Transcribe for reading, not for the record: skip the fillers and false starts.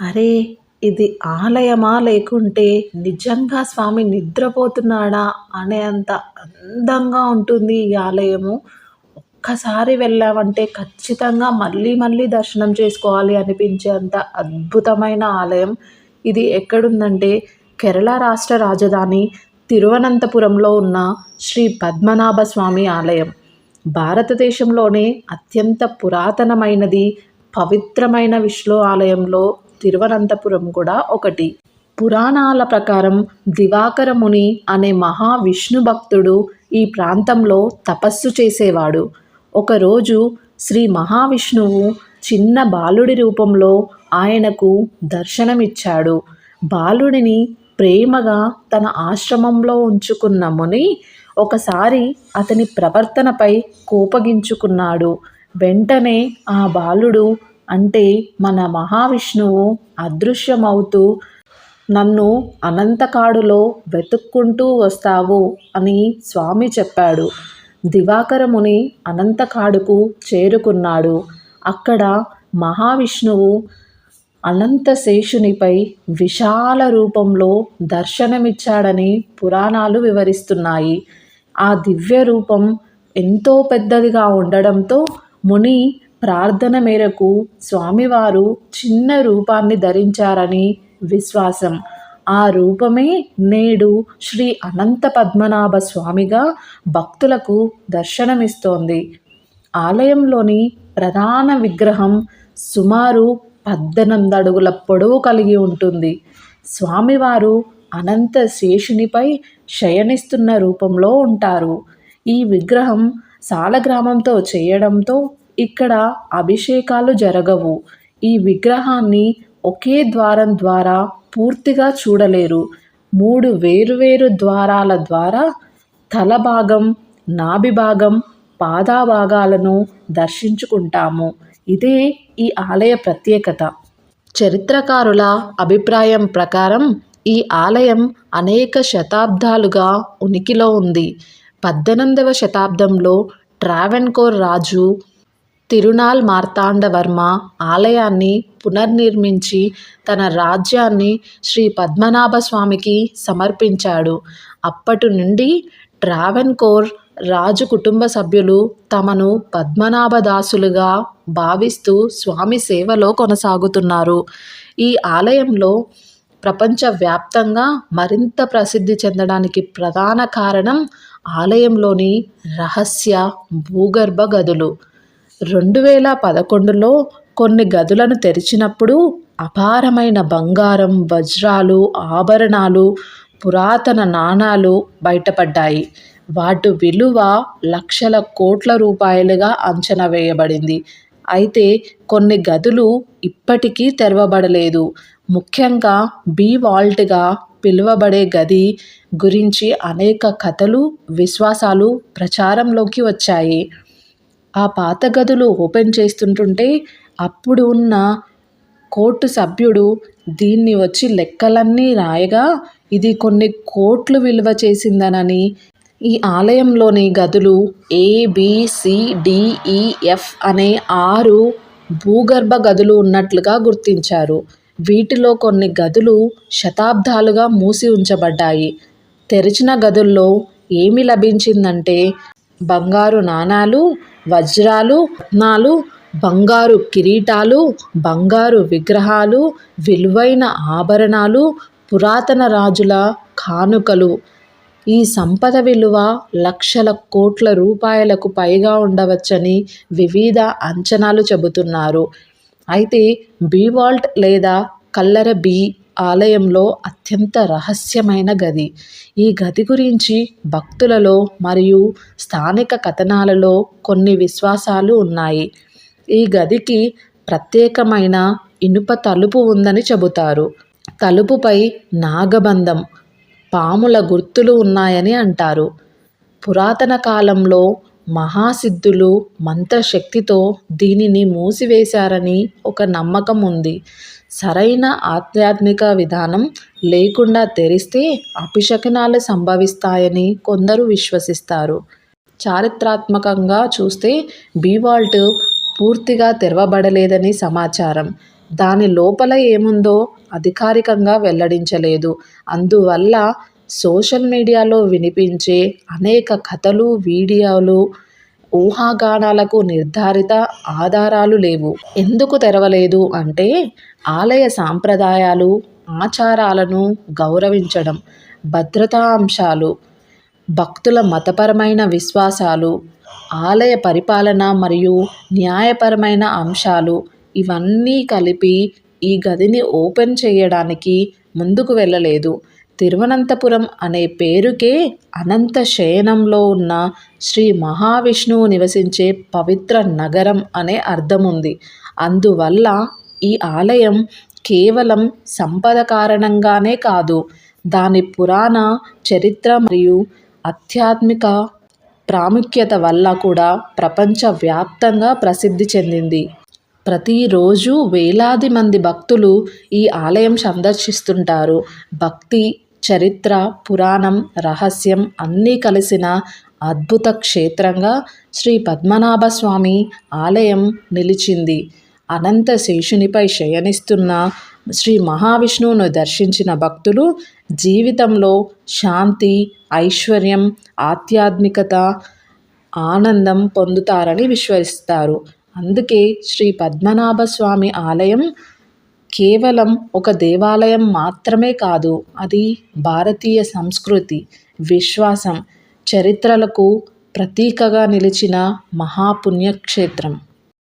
అరే! ఇది ఆలయమా? లేకుంటే నిజంగా స్వామి నిద్రపోతున్నాడా? అనేంత అందంగా ఉంటుంది ఈ ఆలయము. ఒక్కసారి వెళ్ళామంటే ఖచ్చితంగా మళ్ళీ మళ్ళీ దర్శనం చేసుకోవాలి అనిపించేంత అద్భుతమైన ఆలయం. ఇది ఎక్కడుందంటే కేరళ రాష్ట్ర రాజధాని తిరువనంతపురంలో ఉన్న శ్రీ పద్మనాభ స్వామి ఆలయం. భారతదేశంలోనే అత్యంత పురాతనమైనది, పవిత్రమైన విష్ణు ఆలయంలో తిరువనంతపురం కూడా ఒకటి. పురాణాల ప్రకారం దివాకర ముని అనే మహావిష్ణు భక్తుడు ఈ ప్రాంతంలో తపస్సు చేసేవాడు. ఒకరోజు శ్రీ మహావిష్ణువు చిన్న బాలుడి రూపంలో ఆయనకు దర్శనమిచ్చాడు. బాలుడిని ప్రేమగా తన ఆశ్రమంలో ఉంచుకున్న ముని ఒకసారి అతని ప్రవర్తనపై కోపగించుకున్నాడు. వెంటనే ఆ బాలుడు అంటే మన మహావిష్ణువు అదృశ్యమవుతూ నన్ను అనంతకాడులో వెతుక్కుంటూ వస్తావు అని స్వామి చెప్పాడు. దివాకర ముని అనంతకాడుకు చేరుకున్నాడు. అక్కడ మహావిష్ణువు అనంతశేషునిపై విశాల రూపంలో దర్శనమిచ్చాడని పురాణాలు వివరిస్తున్నాయి. ఆ దివ్య రూపం ఎంతో పెద్దదిగా ఉండడంతో ముని ప్రార్థన మేరకు స్వామివారు చిన్న రూపాన్ని ధరించారని విశ్వాసం. ఆ రూపమే నేడు శ్రీ అనంత పద్మనాభ స్వామిగా భక్తులకు దర్శనమిస్తోంది. ఆలయంలోని ప్రధాన విగ్రహం సుమారు 18 అడుగుల పొడవు కలిగి ఉంటుంది. స్వామివారు అనంత శేషునిపై శయనిస్తున్న రూపంలో ఉంటారు. ఈ విగ్రహం సాలగ్రామంతో చేయడంతో ఇక్కడ అభిషేకాలు జరగవు. ఈ విగ్రహాన్ని ఒకే ద్వారం ద్వారా పూర్తిగా చూడలేరు. 3 వేరువేరు ద్వారాల ద్వారా తల భాగం, నాభి భాగం, పాదభాగాలను దర్శించుకుంటాము. ఇదే ఈ ఆలయ ప్రత్యేకత. చరిత్రకారుల అభిప్రాయం ప్రకారం ఈ ఆలయం అనేక శతాబ్దాలుగా ఉనికిలో ఉంది. 18వ శతాబ్దంలో ట్రావెన్కోర్ రాజు తిరునాల్ మార్తాండవర్మ ఆలయాన్ని పునర్నిర్మించి తన రాజ్యాన్ని శ్రీ పద్మనాభ స్వామికి సమర్పించాడు. అప్పటి నుండి ట్రావెన్కోర్ రాజు కుటుంబ సభ్యులు తమను పద్మనాభదాసులుగా భావిస్తూ స్వామి సేవలో కొనసాగుతున్నారు. ఈ ఆలయంలో ప్రపంచవ్యాప్తంగా మరింత ప్రసిద్ధి చెందడానికి ప్రధాన కారణం ఆలయంలోని రహస్య భూగర్భ గదులు. 2011లో కొన్ని గదులను తెరిచినప్పుడు అపారమైన బంగారం, వజ్రాలు, ఆభరణాలు, పురాతన నాణాలు బయటపడ్డాయి. వాటి విలువ లక్షల కోట్ల రూపాయలుగా అంచనా వేయబడింది. అయితే కొన్ని గదులు ఇప్పటికీ తెరవబడలేదు. ముఖ్యంగా బి వాల్ట్గా పిలువబడే గది గురించి అనేక కథలు, విశ్వాసాలు ప్రచారంలోకి వచ్చాయి. ఆ పాత గదులు ఓపెన్ చేస్తుంటే అప్పుడు ఉన్న కోర్టు సభ్యుడు దీన్ని వచ్చి లెక్కలన్నీ రాయగా ఇది కొన్ని కోట్లు విలువ చేసిందనని, ఈ ఆలయంలోని గదులు ABCDEF అనే 6 భూగర్భ గదులు ఉన్నట్లుగా గుర్తించారు. వీటిలో కొన్ని గదులు శతాబ్దాలుగా మూసి ఉంచబడ్డాయి. తెరిచిన గదుల్లో ఏమి లభించిందంటే బంగారు నాణాలు, వజ్రాలు, రత్నాలు, బంగారు కిరీటాలు, బంగారు విగ్రహాలు, విలువైన ఆభరణాలు, పురాతన రాజుల కానుకలు. ఈ సంపద విలువ లక్షల కోట్ల రూపాయలకు పైగా ఉండవచ్చని వివిధ అంచనాలు చెబుతున్నారు. అయితే బి వాల్ట్ లేదా కల్లర బి ఆలయంలో అత్యంత రహస్యమైన గది. ఈ గది గురించి భక్తులలో మరియు స్థానిక కథనాలలో కొన్ని విశ్వాసాలు ఉన్నాయి. ఈ గదికి ప్రత్యేకమైన ఇనుప తలుపు ఉందని చెబుతారు. తలుపుపై నాగబంధం, పాముల గుర్తులు ఉన్నాయని అంటారు. పురాతన కాలంలో మహాసిద్ధులు మంత్రశక్తితో దీనిని మూసివేశారని ఒక నమ్మకం ఉంది. సరైన ఆధ్యాత్మిక విధానం లేకుండా తెరిస్తే అపశకునాలు సంభవిస్తాయని కొందరు విశ్వసిస్తారు. చారిత్రాత్మకంగా చూస్తే బి వాల్ట్ పూర్తిగా తెరవబడలేదని సమాచారం. దాని లోపల ఏముందో అధికారికంగా వెల్లడించలేదు. అందువల్ల సోషల్ మీడియాలో వినిపించే అనేక కథలు, వీడియోలు, ఊహాగానాలకు నిర్ధారిత ఆధారాలు లేవు. ఎందుకు తెరవలేదు అంటే ఆలయ సాంప్రదాయాలు, ఆచారాలను గౌరవించడం, భద్రతా అంశాలు, భక్తుల మతపరమైన విశ్వాసాలు, ఆలయ పరిపాలన మరియు న్యాయపరమైన అంశాలు ఇవన్నీ కలిపి ఈ గదిని ఓపెన్ చేయడానికి ముందుకు వెళ్ళలేదు. తిరువనంతపురం అనే పేరుకే అనంత శయనంలో ఉన్న శ్రీ మహావిష్ణువు నివసించే పవిత్ర నగరం అనే అర్థం ఉంది. అందువల్ల ఈ ఆలయం కేవలం సంపద కారణంగానే కాదు, దాని పురాణ చరిత్ర మరియు ఆధ్యాత్మిక ప్రాముఖ్యత వల్ల కూడా ప్రపంచవ్యాప్తంగా ప్రసిద్ధి చెందింది. ప్రతిరోజు వేలాది మంది భక్తులు ఈ ఆలయం సందర్శిస్తుంటారు. భక్తి, చరిత్ర, పురాణం, రహస్యం అన్నీ కలిసిన అద్భుత క్షేత్రంగా శ్రీ పద్మనాభస్వామి ఆలయం నిలిచింది. అనంత శేషునిపై శయనిస్తున్న శ్రీ మహావిష్ణువును దర్శించిన భక్తులు జీవితంలో శాంతి, ఐశ్వర్యం, ఆధ్యాత్మికత, ఆనందం పొందుతారని విశ్వసిస్తారు. అందుకే శ్రీ పద్మనాభస్వామి ఆలయం కేవలం ఒక దేవాలయం మాత్రమే కాదు, అది భారతీయ సంస్కృతి, విశ్వాసం, చరిత్రలకు ప్రతీకగా నిలిచిన మహాపుణ్యక్షేత్రం.